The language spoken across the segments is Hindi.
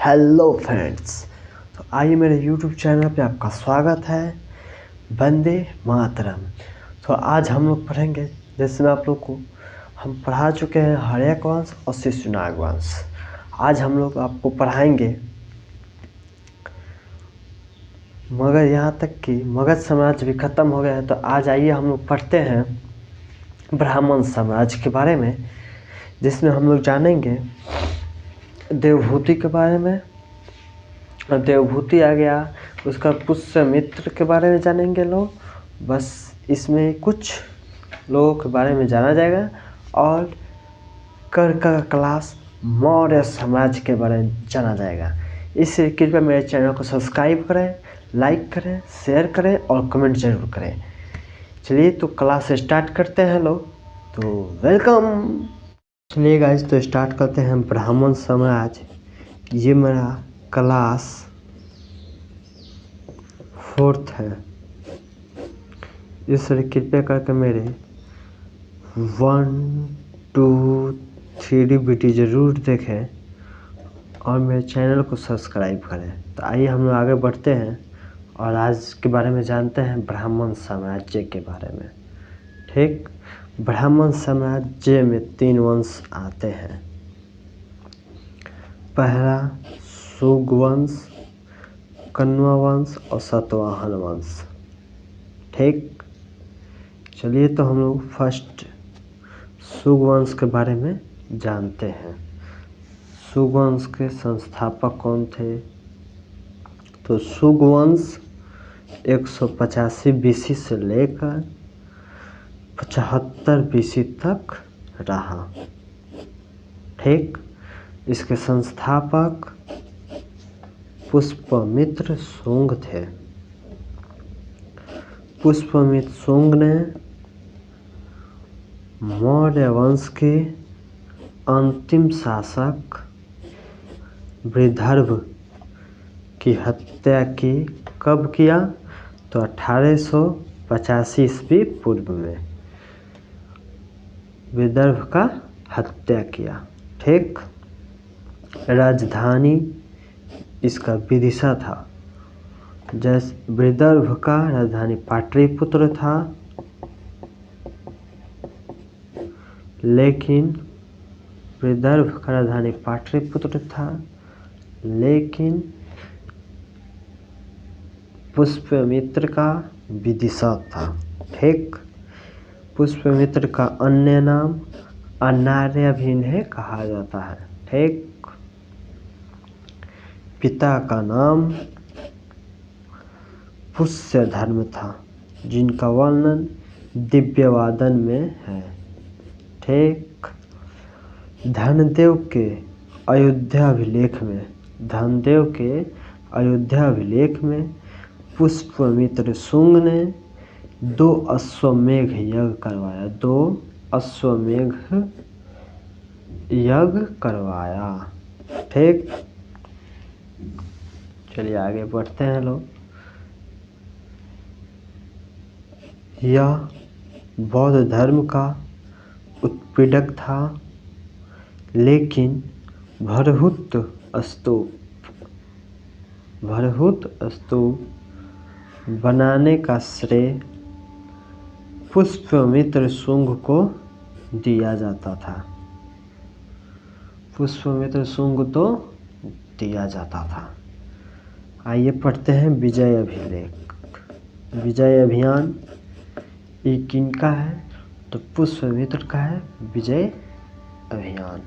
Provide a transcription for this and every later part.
Hello friends. तो आइए मेरे यूट्यूब चैनल पे आपका स्वागत है। वंदे मातरम। तो आज हम लोग पढ़ेंगे, जैसे मैं आप लोग को हम पढ़ा चुके हैं हर्यक वंश और शिशुनाग वंश। आज हम लोग आपको पढ़ाएंगे मगर यहाँ तक कि मगध साम्राज्य भी ख़त्म हो गया है। तो आज आइए हम लोग पढ़ते हैं ब्राह्मण साम्राज्य के बारे में, जिसमें हम लोग जानेंगे देवभूति के बारे में। देवभूति आ गया, उसका पुष्यमित्र के बारे में जानेंगे लोग। बस इसमें कुछ लोगों के बारे में जाना जाएगा और का क्लास मौर्य साम्राज्य के बारे में जाना जाएगा। इससे कृपया मेरे चैनल को सब्सक्राइब करें, लाइक करें, शेयर करें और कमेंट जरूर करें। चलिए तो क्लास स्टार्ट करते हैं लोग। तो वेलकम। चलिए गाइस, तो स्टार्ट करते हैं ब्राह्मण साम्राज्य। ये मेरा क्लास 4th है। इसलिए कृपया करके मेरे 1, 2, 3 वीडियो ज़रूर देखें और मेरे चैनल को सब्सक्राइब करें। तो आइए हम लोग आगे बढ़ते हैं और आज के बारे में जानते हैं ब्राह्मण साम्राज्य के बारे में। ठीक, ब्राह्मण साम्राज्य में 3 वंश आते हैं। पहला शुंग वंश, कण्व वंश और सातवाहन वंश। ठीक, चलिए तो हम लोग फर्स्ट शुंग वंश के बारे में जानते हैं। शुंग वंश के संस्थापक कौन थे? तो शुंग वंश 185 BC से लेकर 75 BC तक रहा। ठीक, इसके संस्थापक पुष्यमित्र शुंग थे। पुष्यमित्र शुंग ने मौर्य वंश के अंतिम शासक विदर्भ की हत्या की। कब किया? तो 1885 ईस्वी पूर्व में विदर्भ का हत्या किया। ठीक, राजधानी इसका विदिशा था। जैसे विदर्भ का राजधानी पाटलिपुत्र था, लेकिन विदर्भ का राजधानी पाटलिपुत्र था, लेकिन पुष्यमित्र का विदिशा था। ठीक, पुष्यमित्र का अन्य नाम अनार्यभिनय कहा जाता है। ठीक, पिता का नाम पुष्यधर्म था, जिनका वर्णन दिव्यवादन में है। ठीक, धनदेव के अयोध्याभिलेख में पुष्यमित्र शुंग ने 2 अश्वमेध यज्ञ करवाया। 2 अश्वमेध यज्ञ करवाया। ठीक, चलिए आगे बढ़ते हैं लोग। यह बौद्ध धर्म का उत्पीड़क था, लेकिन भरहुत स्तूप बनाने का श्रेय पुष्यमित्र शुंग को दिया जाता था। पुष्यमित्र शुंग तो दिया जाता था। आइए पढ़ते हैं विजय अभिलेख। विजय अभियान ये किनका है? तो पुष्यमित्र का है विजय अभियान।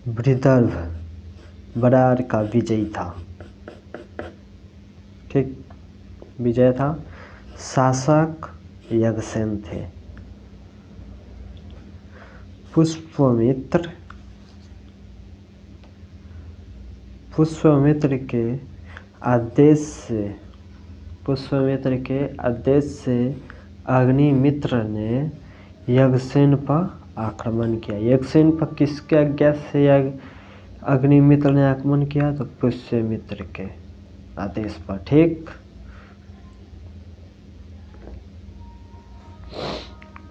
विदर्भ बरार का विजयी था। ठीक, विजय था। शासक यज्ञसेन थे। पुष्यमित्र के आदेश से अग्निमित्र ने यज्ञसेन पर आक्रमण किया। यज्ञसेन पर किसके आज्ञा से अग्निमित्र ने आक्रमण किया? तो पुष्यमित्र के आदेश पर। ठीक,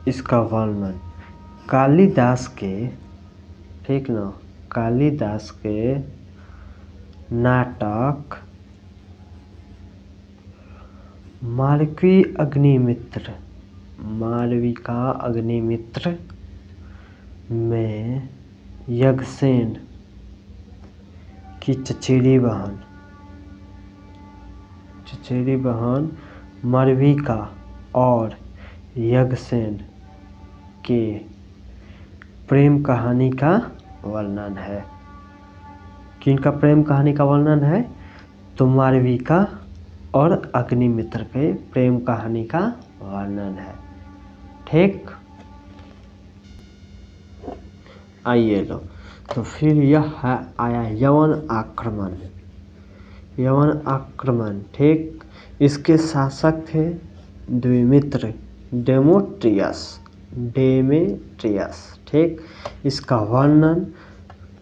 इसका वर्णन कालिदास के, ठीक ना, कालिदास के नाटक मालवी अग्निमित्र, मालविका अग्निमित्र में यज्ञसेन की चचेरी बहन मालविका और यज्ञसेन के प्रेम कहानी का वर्णन है। किनका प्रेम कहानी का वर्णन है? तो मालविका और अग्निमित्र के प्रेम कहानी का वर्णन है। ठीक, आइए लो, तो फिर यह है आया यवन आक्रमण। यवन आक्रमण, ठीक, इसके शासक थे द्विमित्र, डेमेट्रियस। ठीक, इसका वर्णन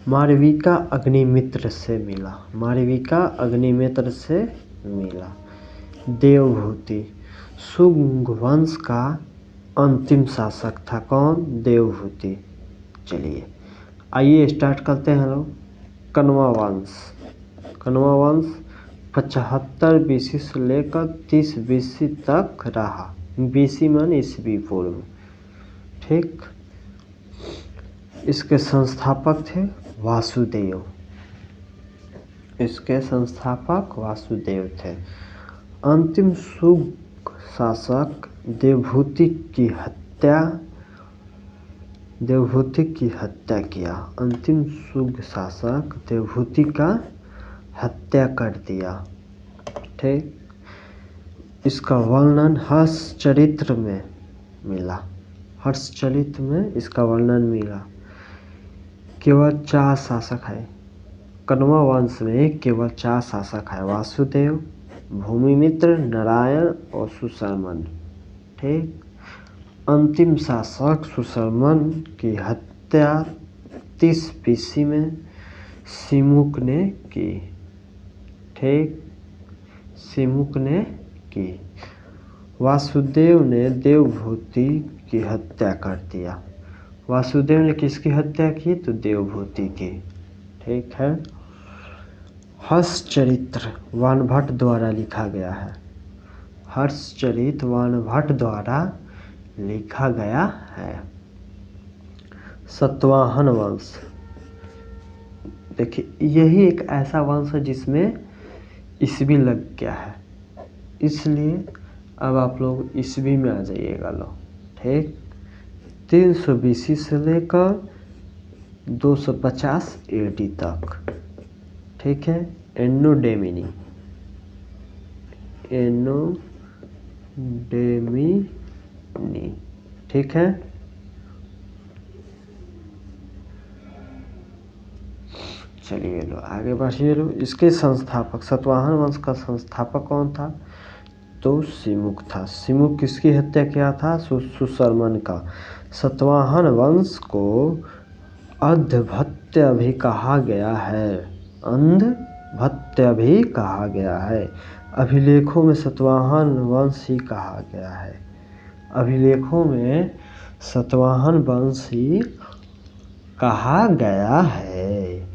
मालविका अग्निमित्र से मिला, मालविका अग्निमित्र से मिला। देवभूति शुंग वंश का अंतिम शासक था। कौन? देवभूति। चलिए आइए स्टार्ट करते हैं लोग। कण्वा वंश, कण्वा वंश 75 BC से लेकर 30 BC तक रहा। BC मान ईस्वी पूर्व। ठीक, इसके संस्थापक थे वासुदेव, इसके संस्थापक वासुदेव थे। अंतिम शुंग शासक देवभूति की हत्या किया। अंतिम शुंग शासक देवभूति का हत्या कर दिया। ठीक, इसका वर्णन हर्षचरित्र में मिला, हर्षचरित्र में इसका वर्णन मिला। केवल 4 शासक है कण्वा वंश में, केवल 4 शासक है, वासुदेव, भूमिमित्र, नारायण और सुशर्मन। ठीक, अंतिम शासक सुशर्मन की हत्या 30 BC में सिमुक ने की। ठीक, सिमुक ने की। वासुदेव ने देवभूति की हत्या कर दिया। वासुदेव ने किसकी हत्या की? तो देवभूति की। ठीक है, हर्षचरित्र वानभट्ट द्वारा लिखा गया है, हर्षचरित्र वानभट्ट द्वारा लिखा गया है। सतवाहन वंश, देखिए यही एक ऐसा वंश है जिसमें ईस्वी लग गया है, इसलिए अब आप लोग ईस्वी में आ जाइएगा लो। ठीक, 300 BC से लेकर 250 AD तक। ठीक है, एन्नो डेमिनी, ठीक है। चलिए लो आगे बढ़िए लो। इसके संस्थापक, सतवाहन वंश का संस्थापक कौन था? तो सिमुक था। सिमुक किसकी हत्या किया था? सुशर्मन का। सतवाहन वंश को अंधभत्य भी कहा गया है, अंधभत्य भी कहा गया है। अभिलेखों में सतवाहन वंश ही कहा गया है, अभिलेखों में सतवाहन वंश ही कहा गया है।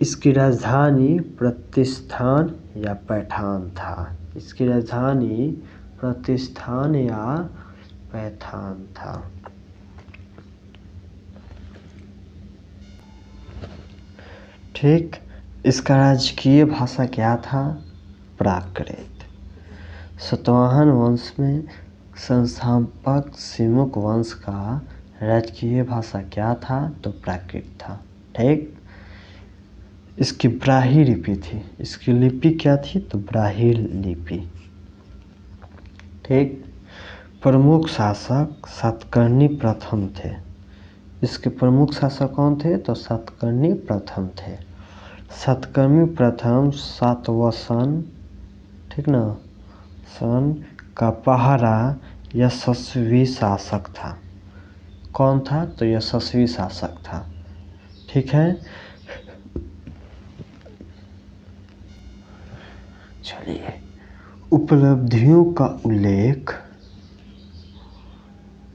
इसकी राजधानी प्रतिष्ठान या पैठान था, इसकी राजधानी प्रतिष्ठान या पैठान था। ठीक, इसका राजकीय भाषा क्या था? प्राकृत। सतवाहन वंश में संस्थापक सिमुक वंश का राजकीय भाषा क्या था? तो प्राकृत था। ठीक, इसकी ब्राह्मी लिपि थी, इसकी लिपि क्या थी? तो ब्राह्मी लिपि। ठीक, प्रमुख शासक सातकर्णी प्रथम थे। इसके प्रमुख शासक कौन थे? तो सातकर्णी प्रथम थे। सातकर्णी प्रथम सातवाहन, ठीक ना, सन का पहला यशस्वी शासक था। कौन था? तो यशस्वी शासक था। ठीक है, चलिए उपलब्धियों का उल्लेख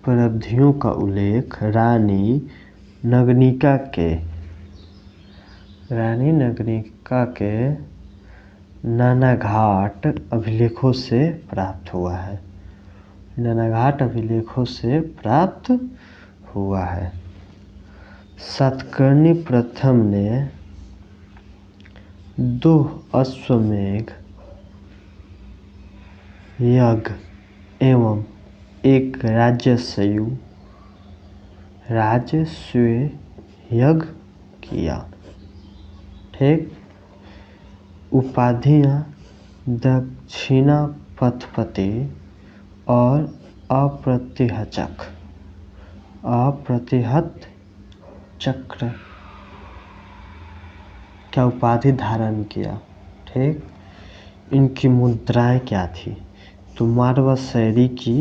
उपलब्धियों का उल्लेख रानी नगनिका के नानाघाट अभिलेखों से प्राप्त हुआ है। नानाघाट अभिलेखों से प्राप्त हुआ है। सातकर्णी प्रथम ने 2 अश्वमेध यज्ञ एवं एक राजस्व यज्ञ किया। ठीक। उपाधियां दक्षिणापथपति और अप्रतिहत चक्र क्या उपाधि धारण किया। ठीक। इनकी मुद्राएं क्या थी? तो मारवाशैरी की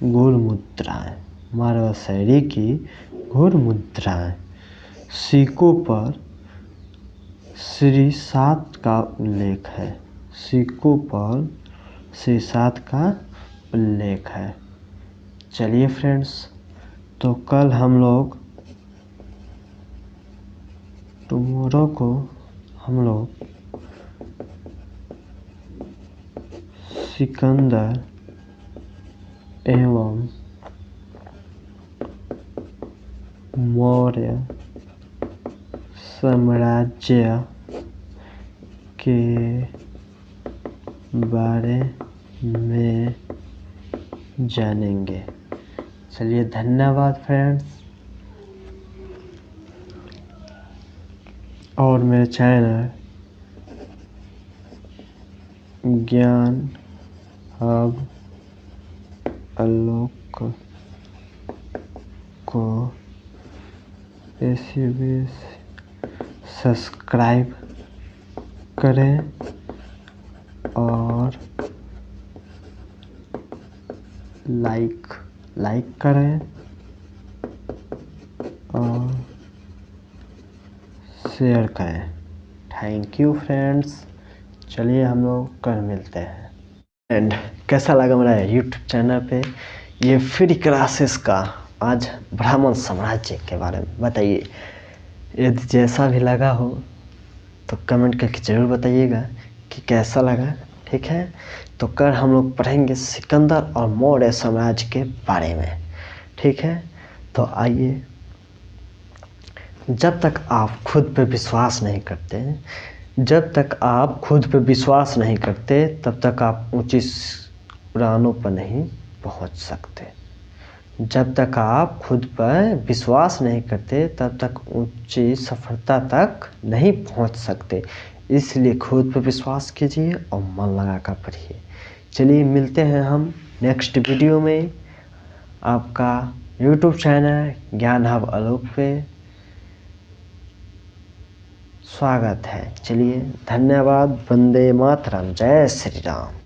गौर मुद्राएं। सिक्कों पर श्री 7 का उल्लेख है। चलिए फ्रेंड्स, तो कल हम लोग टुमारो को हम लोग सिकंदर एवं मौर्य साम्राज्य के बारे में जानेंगे। चलिए, धन्यवाद फ्रेंड्स। और मेरे चैनल ज्ञान हब आलोक को सब्सक्राइब करें और लाइक करें और शेयर करें। Thank you friends. चलिए, हम लोग कल मिलते हैं। एंड कैसा लगा मेरा यूट्यूब चैनल पे ये फ्री क्लासेस का आज ब्राह्मण साम्राज्य के बारे में बताइए। यदि जैसा भी लगा हो तो कमेंट करके ज़रूर बताइएगा कि कैसा लगा। ठीक है, तो कल हम लोग पढ़ेंगे सिकंदर और मौर्य साम्राज्य के बारे में। ठीक है, तो आइए। जब तक आप खुद पे विश्वास नहीं करते तब तक आप ऊंची उड़ानों पर नहीं पहुंच सकते। जब तक आप खुद पर विश्वास नहीं करते तब तक ऊंची सफलता तक नहीं पहुंच सकते। इसलिए खुद पर विश्वास कीजिए और मन लगा कर पढ़िए। चलिए, मिलते हैं हम नेक्स्ट वीडियो में। आपका यूट्यूब चैनल ज्ञान हब आलोक पे स्वागत है। चलिए, धन्यवाद। वंदे मातरम। जय श्री राम।